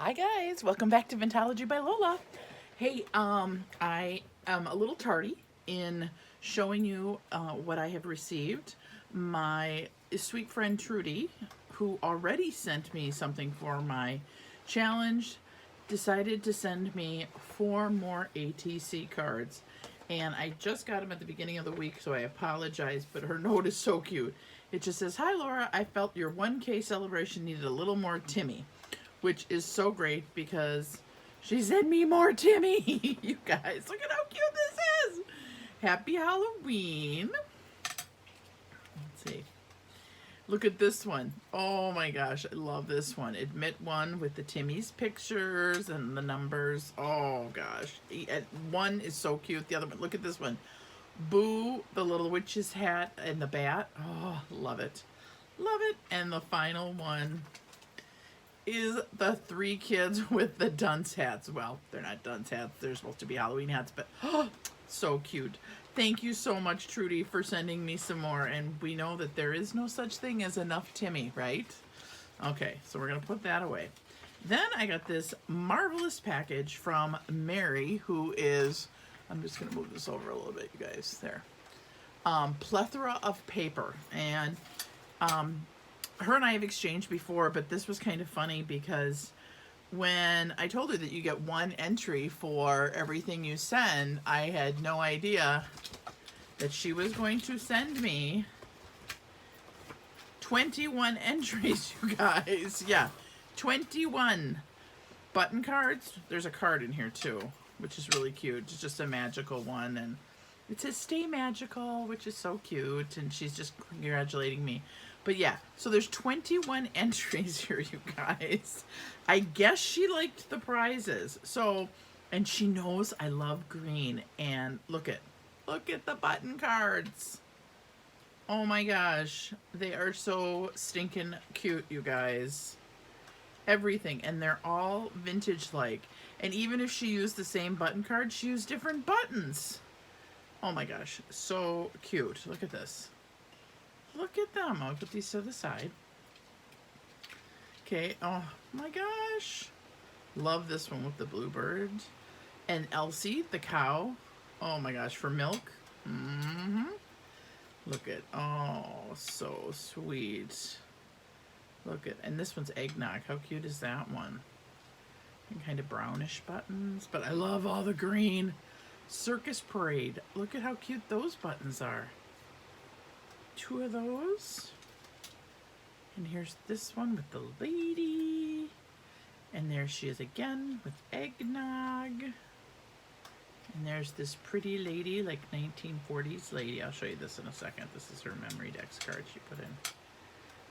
Hi guys, welcome back to Vintology by Lola. Hey, I am a little tardy in showing you what I have received. My sweet friend TruDee, who already sent me something for my challenge, decided to send me 4 more ATC cards. And I just got them at the beginning of the week, so I apologize, but her note is so cute. It just says, "Hi Laura, I felt your 1K celebration needed a little more Timmy," which is so great because she sent me more Timmy. You guys, look at how cute this is. Happy Halloween. Let's see. Look at this one. Oh my gosh, I love this one. Admit one with the Timmy's pictures and the numbers. Oh gosh. One is so cute. The other one, look at this one. Boo, the little witch's hat and the bat. Oh, love it. Love it. And the final one is the 3 kids with the dunce hats. Well, they're not dunce hats. They're supposed to be Halloween hats, but oh, so cute. Thank you so much, TruDee, for sending me some more. And we know that there is no such thing as enough Timmy, right? Okay, so we're going to put that away. Then I got this marvelous package from Mary, who is, I'm just going to move this over a little bit, you guys. There. Plethora of paper. And her and I have exchanged before, but this was kind of funny because when I told her that you get 1 entry for everything you send, I had no idea that she was going to send me 21 entries, you guys. Yeah, 21 button cards. There's a card in here too, which is really cute. It's just a magical one, and it says "Stay Magical," which is so cute, and she's just congratulating me. But yeah, so there's 21 entries here, you guys. I guess she liked the prizes. So, and she knows I love green. And look at the button cards. Oh my gosh, they are so stinking cute, you guys. Everything, and they're all vintage-like. And even if she used the same button card, she used different buttons. Oh my gosh, so cute. Look at this. Look at them. I'll put these to the side. Okay, oh my gosh. Love this one with the bluebird. And Elsie, the cow. Oh my gosh, for milk. Look at, oh, so sweet. Look at, and this one's eggnog. How cute is that one? And kind of brownish buttons, but I love all the green. Circus Parade. Look at how cute those buttons are. 2 of those. And here's this one with the lady. And there she is again with eggnog. And there's this pretty lady, like 1940s lady. I'll show you this in a second. This is her memory dex card she put in.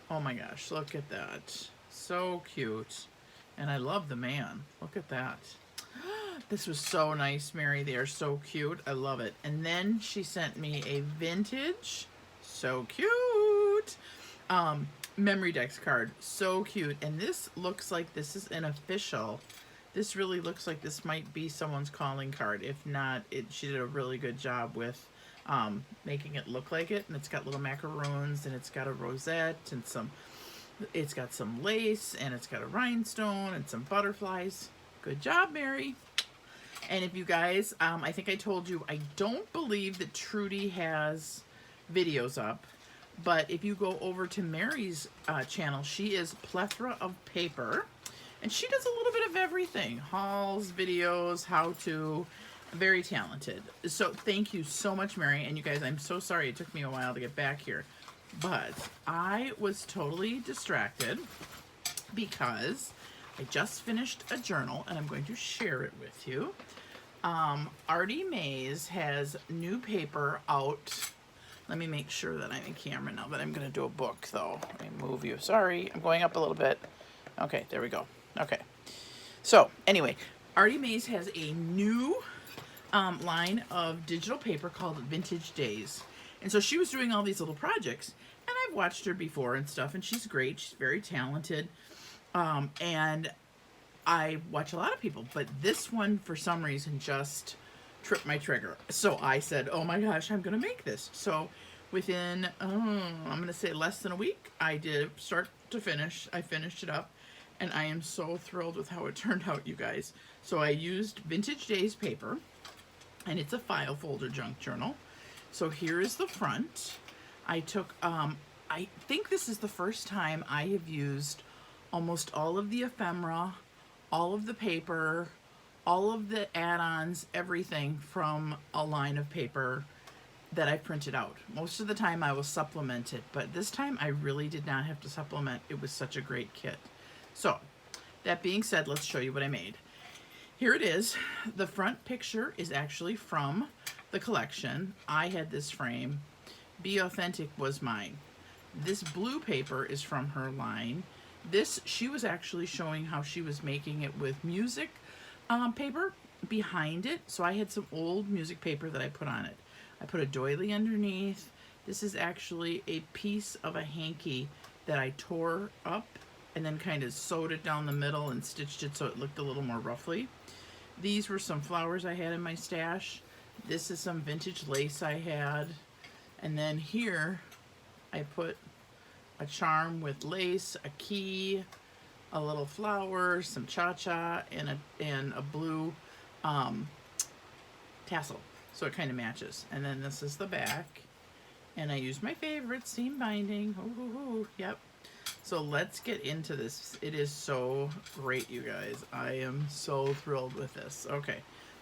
Oh my gosh, look at that. So cute. And I love the man. Look at that. This was so nice, Mary. They are so cute. I love it. And then she sent me a vintage, so cute, memory dex card. So cute. And this looks like this is an official. This really looks like this might be someone's calling card. If not, she did a really good job with making it look like it. And it's got little macaroons, and it's got a rosette, and it's got some lace, and it's got a rhinestone and some butterflies. Good job, Mary. And if you guys, I think I told you, I don't believe that TruDee has videos up, but if you go over to Mary's channel, she is Plethora of Paper, and she does a little bit of everything. Hauls, videos, how to, very talented. So thank you so much, Mary. And you guys, I'm so sorry it took me a while to get back here, but I was totally distracted because I just finished a journal, and I'm going to share it with you. Artymaze has new paper out. Let me make sure that I'm in camera now, but I'm going to do a book, though. Let me move you. Sorry, I'm going up a little bit. Okay, there we go. Okay. So, anyway, Artymaze has a new line of digital paper called Vintage Days. And so she was doing all these little projects, and I've watched her before and stuff, and she's great. She's very talented. And I watch a lot of people, but this one for some reason just tripped my trigger. So I said, oh my gosh, I'm gonna make this. So within I'm gonna say less than a week, I did start to finish. I finished it up, and I am so thrilled with how it turned out, you guys. So I used Vintage Days paper, and it's a file folder junk journal. So here is the front. I took, I think this is the first time I have used almost all of the ephemera, all of the paper, all of the add-ons, everything from a line of paper that I printed out. Most of the time I will supplement it, but this time I really did not have to supplement. It was such a great kit. So that being said, let's show you what I made. Here it is. The front picture is actually from the collection. I had this frame. Be Authentic was mine. This blue paper is from her line. This, she was actually showing how she was making it with music paper behind it. So I had some old music paper that I put on it. I put a doily underneath. This is actually a piece of a hanky that I tore up and then kind of sewed it down the middle and stitched it so it looked a little more roughly. These were some flowers I had in my stash. This is some vintage lace I had. And then here I put a charm with lace, a key, a little flower, some cha-cha, and a blue tassel. So it kind of matches. And then this is the back. And I used my favorite seam binding. Ooh, yep. So let's get into this. It is so great, you guys. I am so thrilled with this. Okay,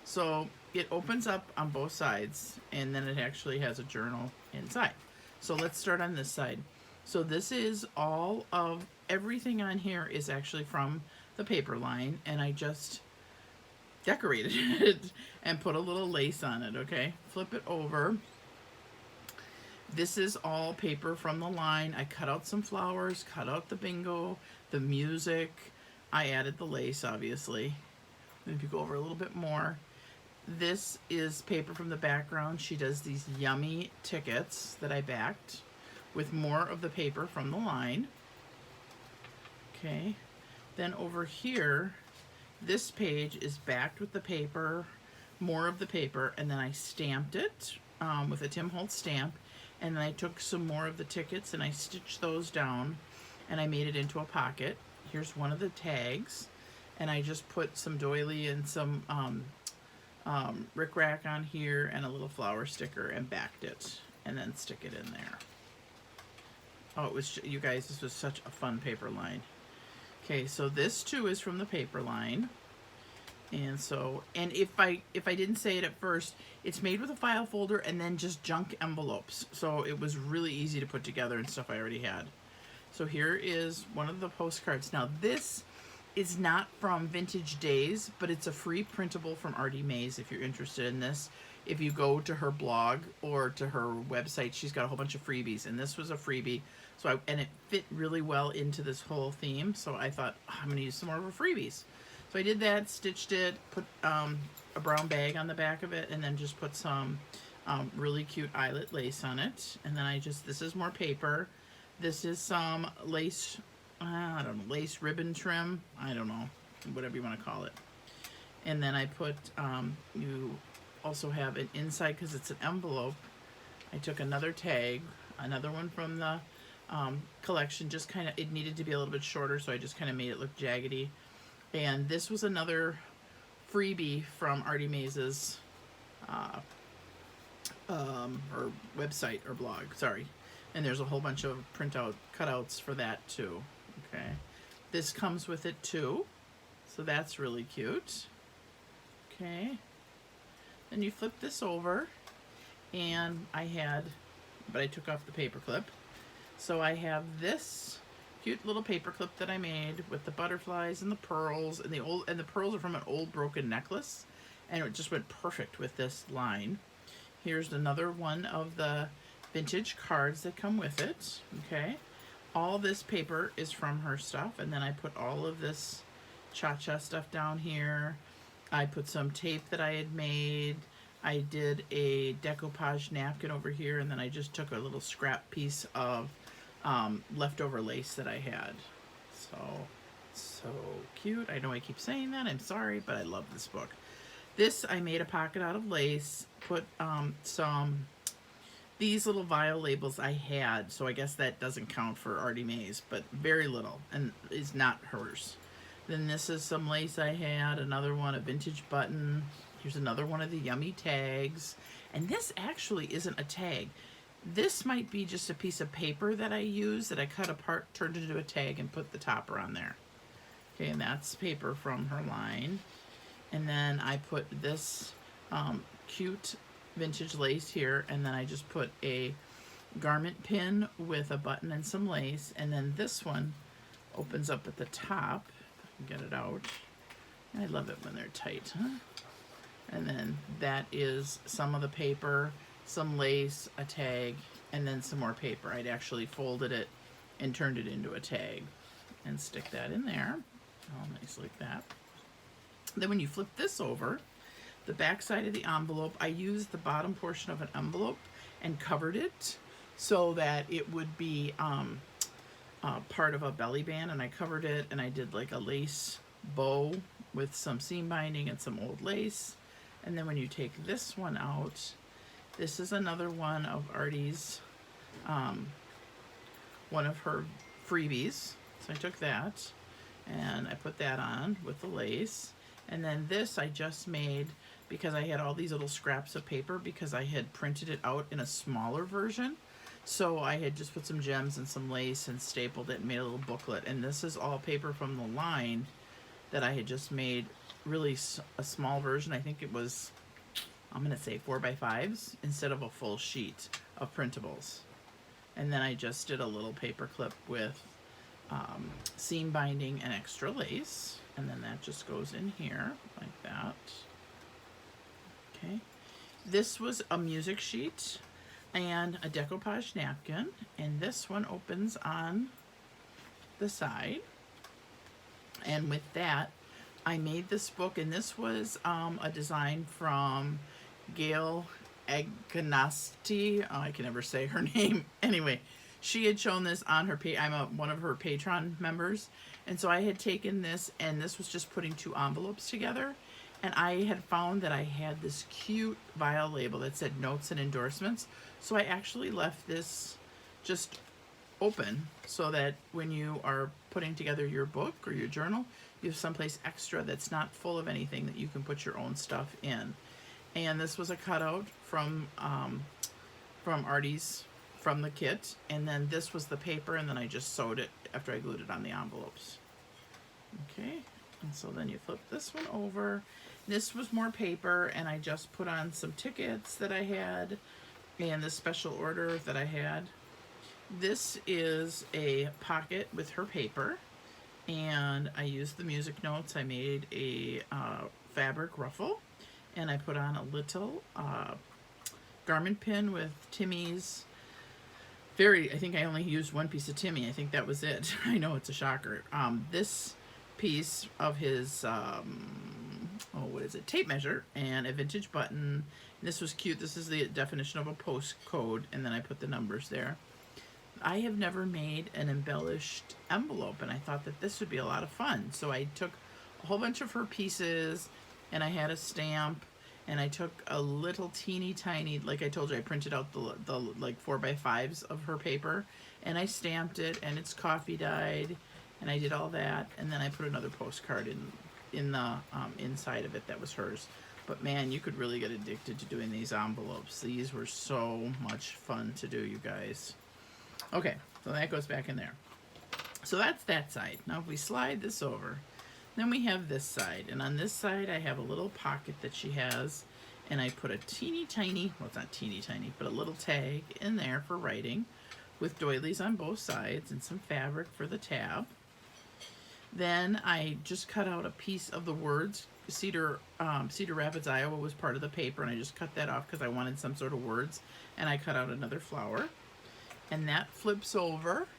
so it opens up on both sides, and then it actually has a journal inside. So let's start on this side. So this is all of everything on here is actually from the paper line, and I just decorated it and put a little lace on it. Okay, flip it over. This is all paper from the line. I cut out some flowers, cut out the bingo, the music. I added the lace, obviously. And if you go over a little bit more, this is paper from the background. She does these yummy tickets that I backed with more of the paper from the line. Okay, then over here, this page is backed with the paper, more of the paper, and then I stamped it with a Tim Holtz stamp. And then I took some more of the tickets and I stitched those down and I made it into a pocket. Here's one of the tags, and I just put some doily and some rickrack on here and a little flower sticker and backed it and then stick it in there. Oh, it was, you guys, this was such a fun paper line. Okay, so this too is from the paper line. And so, and if I didn't say it at first, it's made with a file folder and then just junk envelopes. So it was really easy to put together and stuff I already had. So here is one of the postcards. Now this is not from Vintage Days, but it's a free printable from Artymaze if you're interested in this. If you go to her blog or to her website, she's got a whole bunch of freebies, and this was a freebie. So and it fit really well into this whole theme. So I thought, oh, I'm gonna use some more of her freebies. So I did that, stitched it, put a brown bag on the back of it, and then just put some really cute eyelet lace on it. And then I just, this is more paper. This is some lace, I don't know, lace ribbon trim. I don't know, whatever you want to call it. And then I put, you also have an inside, because it's an envelope. I took another tag, another one from the collection, just kind of, it needed to be a little bit shorter, so I just kind of made it look jaggedy. And this was another freebie from Artymaze's or website or blog, sorry. And there's a whole bunch of printout cutouts for that too. Okay, this comes with it too, so that's really cute. Okay, then you flip this over, and but I took off the paper clip. So I have this cute little paper clip that I made with the butterflies and the pearls, and the pearls are from an old broken necklace, and it just went perfect with this line. Here's another one of the vintage cards that come with it. Okay, all this paper is from her stuff, and then I put all of this cha-cha stuff down here. I put some tape that I had made. I did a decoupage napkin over here, and then I just took a little scrap piece of leftover lace that I had. So cute. I know I keep saying that, I'm sorry, but I love this book. This, I made a pocket out of lace, put these little vial labels I had, so I guess that doesn't count for Artymaze, but very little, and is not hers. Then this is some lace I had, another one, a vintage button. Here's another one of the yummy tags. And this actually isn't a tag. This might be just a piece of paper that I use that I cut apart, turned into a tag, and put the topper on there. Okay, and that's paper from her line. And then I put this cute vintage lace here, and then I just put a garment pin with a button and some lace. And then this one opens up at the top. If I can get it out. I love it when they're tight, huh? And then that is some of the paper, some lace, a tag, and then some more paper. I'd actually folded it and turned it into a tag and stick that in there. All nice like that. Then when you flip this over, the back side of the envelope, I used the bottom portion of an envelope and covered it so that it would be part of a belly band, and I covered it and I did like a lace bow with some seam binding and some old lace. And then when you take this one out, this is another one of Artie's, one of her freebies. So I took that and I put that on with the lace. And then this I just made because I had all these little scraps of paper because I had printed it out in a smaller version. So I had just put some gems and some lace and stapled it and made a little booklet. And this is all paper from the line that I had just made really a small version. I think it was, I'm going to say 4x5s instead of a full sheet of printables. And then I just did a little paper clip with seam binding and extra lace. And then that just goes in here like that. Okay. This was a music sheet and a decoupage napkin. And this one opens on the side. And with that, I made this book, and this was a design from Gail Agnasti. Oh, I can never say her name. Anyway, she had shown this on her page. I'm one of her Patreon members, and so I had taken this, and this was just putting two envelopes together. And I had found that I had this cute vial label that said notes and endorsements. So I actually left this just open so that when you are putting together your book or your journal, you have someplace extra that's not full of anything that you can put your own stuff in. And this was a cutout from Artie's, from the kit, and then this was the paper, and then I just sewed it after I glued it on the envelopes. Okay, and so then you flip this one over. This was more paper, and I just put on some tickets that I had and the special order that I had. This is a pocket with her paper, and I used the music notes. I made a fabric ruffle, and I put on a little garment pin with Timmy's. I think I only used one piece of Timmy. I think that was it. I know it's a shocker. This piece of his, what is it? Tape measure and a vintage button. This was cute. This is the definition of a postcode, and then I put the numbers there. I have never made an embellished envelope, and I thought that this would be a lot of fun. So I took a whole bunch of her pieces, and I had a stamp, and I took a little teeny tiny, like I told you, I printed out the like 4x5s of her paper, and I stamped it, and it's coffee dyed, and I did all that, and then I put another postcard in the inside of it that was hers. But man, you could really get addicted to doing these envelopes. These were so much fun to do, you guys. Okay, so that goes back in there. So that's that side. Now if we slide this over, then we have this side. And on this side, I have a little pocket that she has. And I put a teeny tiny, well, it's not teeny tiny, but a little tag in there for writing with doilies on both sides and some fabric for the tab. Then I just cut out a piece of the words. Cedar Rapids, Iowa was part of the paper, and I just cut that off because I wanted some sort of words. And I cut out another flower. And that flips over,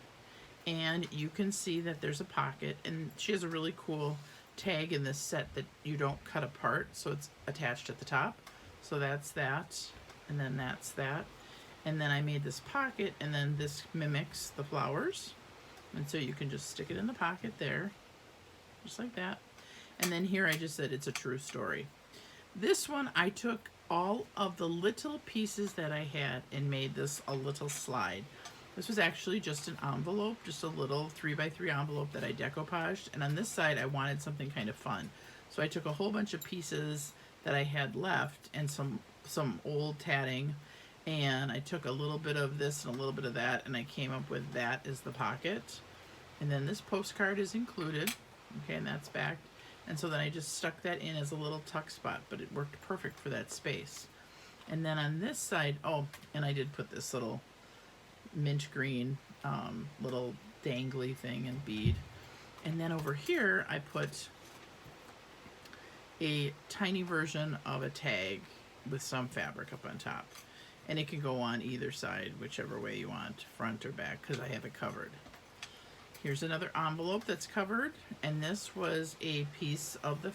and you can see that there's a pocket, and she has a really cool tag in this set that you don't cut apart, so it's attached at the top. So that's that, and then that's that. And then I made this pocket, and then this mimics the flowers. And so you can just stick it in the pocket there, just like that. And then here I just said it's a true story. This one I took all of the little pieces that I had and made this a little slide. This was actually just an envelope, just a little 3x3 envelope that I decoupaged. And on this side, I wanted something kind of fun. So I took a whole bunch of pieces that I had left and some old tatting, and I took a little bit of this and a little bit of that, and I came up with that as the pocket. And then this postcard is included, okay, and that's backed. And so then I just stuck that in as a little tuck spot, but it worked perfect for that space. And then on this side, oh, and I did put this little mint green little dangly thing and bead. And then over here, I put a tiny version of a tag with some fabric up on top. And it can go on either side, whichever way you want, front or back, because I have it covered. Here's another envelope that's covered, and this was a piece of the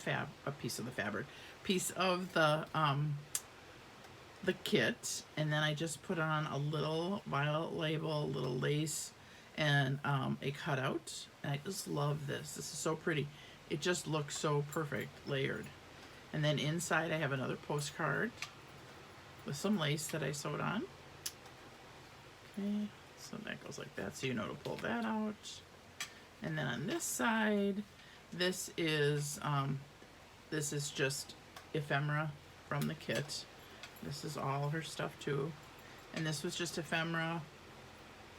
kit, and then I just put on a little violet label, a little lace, and a cutout. And I just love this. This is so pretty. It just looks so perfect, layered. And then inside I have another postcard with some lace that I sewed on. Okay, so that goes like that, so you know to pull that out. And then on this side, this is just ephemera from the kit. This is all her stuff too. And this was just ephemera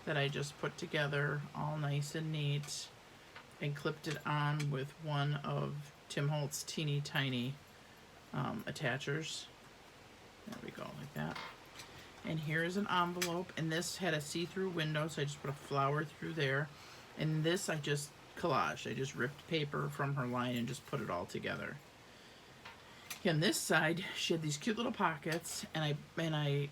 that I just put together all nice and neat and clipped it on with one of Tim Holtz teeny tiny attachers. There we go, like that. And here's an envelope, and this had a see-through window, so I just put a flower through there. And this I just collaged. I just ripped paper from her line and just put it all together. On this side, she had these cute little pockets, and I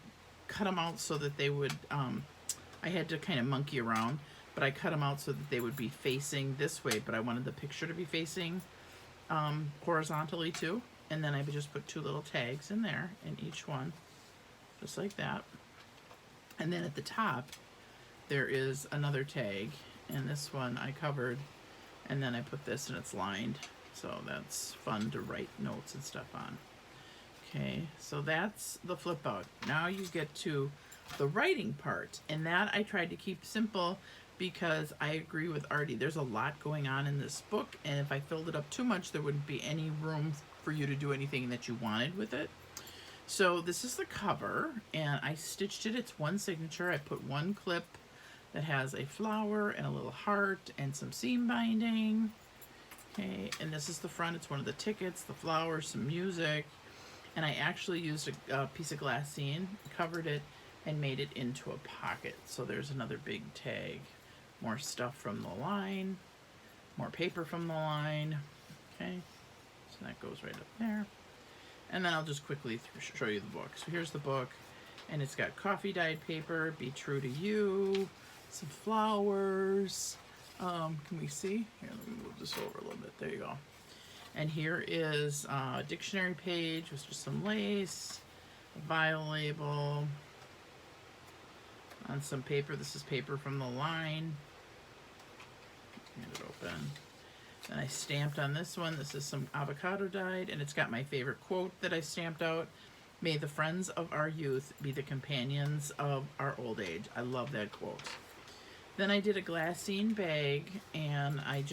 cut them out so that they would, I had to kind of monkey around, but I cut them out so that they would be facing this way, but I wanted the picture to be facing horizontally too. And then I would just put two little tags in there, in each one, just like that. And then at the top, there is another tag, and this one I covered, and then I put this and it's lined, so that's fun to write notes and stuff on. Okay, so that's the flip out. Now you get to the writing part, and that I tried to keep simple because I agree with Artie. There's a lot going on in this book, and if I filled it up too much, there wouldn't be any room for you to do anything that you wanted with it. So this is the cover, and I stitched it. It's one signature. I put one clip that has a flower and a little heart and some seam binding. Okay, and this is the front. It's one of the tickets, the flowers, some music. And I actually used a piece of glassine, covered it, and made it into a pocket. So there's another big tag. More stuff from the line, more paper from the line. Okay, so that goes right up there. And then I'll just quickly show you the book. So here's the book, and it's got coffee dyed paper, Be True to You, some flowers. Can we see? Here, let me move this over a little bit. There you go. And here is a dictionary page with just some lace, a vial label, on some paper. This is paper from the line. Get it open. Then I stamped on this one. This is some avocado dyed, and it's got my favorite quote that I stamped out. May the friends of our youth be the companions of our old age. I love that quote. Then I did a glassine bag, and I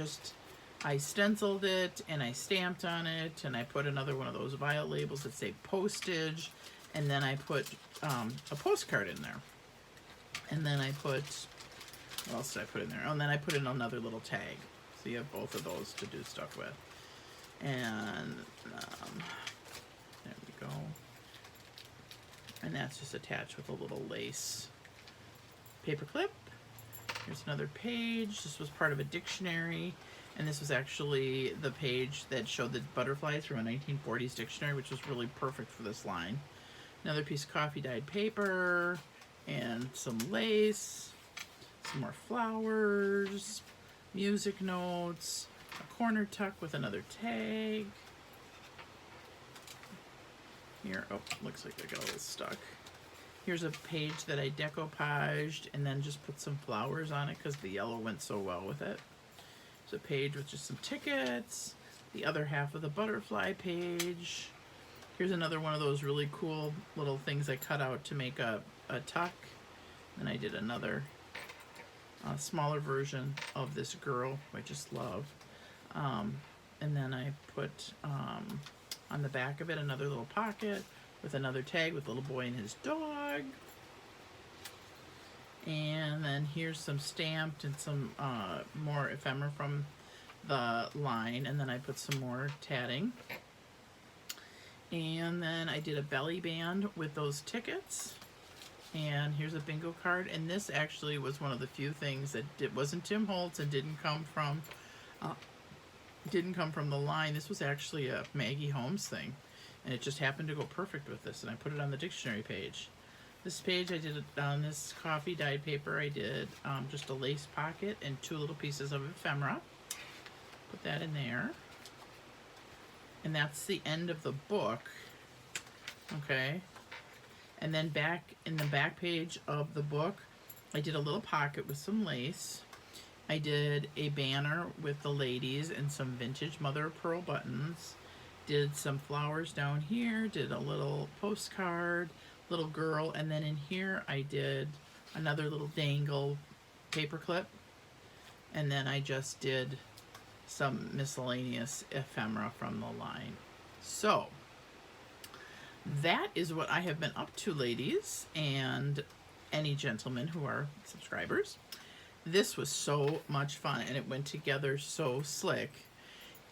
stenciled it, and I stamped on it, and I put another one of those violet labels that say postage, and then I put a postcard in there. And then I put, what else did I put in there? Oh, and then I put in another little tag. So you have both of those to do stuff with. And there we go. And that's just attached with a little lace paper clip. Here's another page. This was part of a dictionary. And this was actually the page that showed the butterflies from a 1940s dictionary, which was really perfect for this line. Another piece of coffee dyed paper, and some lace, some more flowers, music notes, a corner tuck with another tag. Here, oh, looks like I got a little stuck. Here's a page that I decoupaged and then just put some flowers on it because the yellow went so well with it. There's a page with just some tickets, the other half of the butterfly page. Here's another one of those really cool little things I cut out to make a tuck. And I did another smaller version of this girl, who I just love. And then I put on the back of it another little pocket with another tag with a little boy and his dog. And then here's some stamped and some more ephemera from the line. And then I put some more tatting. And then I did a belly band with those tickets. And here's a bingo card. And this actually was one of the few things that wasn't Tim Holtz and didn't come from the line. This was actually a Maggie Holmes thing. And it just happened to go perfect with this. And I put it on the dictionary page. This page I did on this coffee dyed paper. I did just a lace pocket and 2 little pieces of ephemera. Put that in there. And that's the end of the book. Okay. And then back in the back page of the book, I did a little pocket with some lace. I did a banner with the ladies and some vintage mother of pearl buttons. Did some flowers down here. Did a little postcard, little girl. And then in here I did another little dangle paper clip. And then I just did some miscellaneous ephemera from the line. So that is what I have been up to, ladies, and any gentlemen who are subscribers. This was so much fun, and it went together so slick.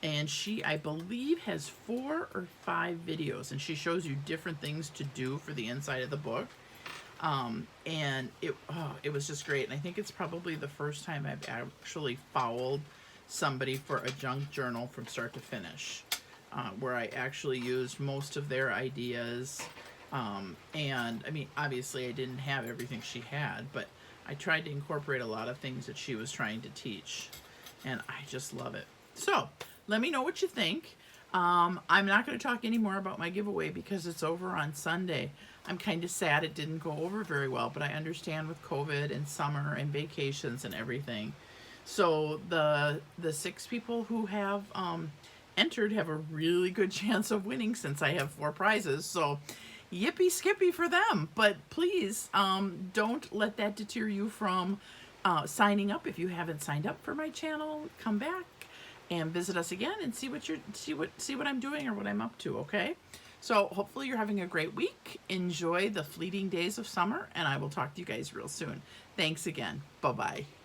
And she, I believe, has 4 or 5 videos, and she shows you different things to do for the inside of the book. And it was just great. And I think it's probably the first time I've actually fouled somebody for a junk journal from start to finish. Where I actually used most of their ideas. And I mean, obviously I didn't have everything she had, but I tried to incorporate a lot of things that she was trying to teach. And I just love it. So let me know what you think. I'm not going to talk anymore about my giveaway because it's over on Sunday. I'm kind of sad it didn't go over very well, but I understand with COVID and summer and vacations and everything. So the 6 people who have entered have a really good chance of winning since I have 4 prizes. So yippee skippy for them. But please don't let that deter you from signing up. If you haven't signed up for my channel, come back and visit us again and see what I'm doing or what I'm up to, okay? So hopefully you're having a great week. Enjoy the fleeting days of summer, and I will talk to you guys real soon. Thanks again. Bye-bye.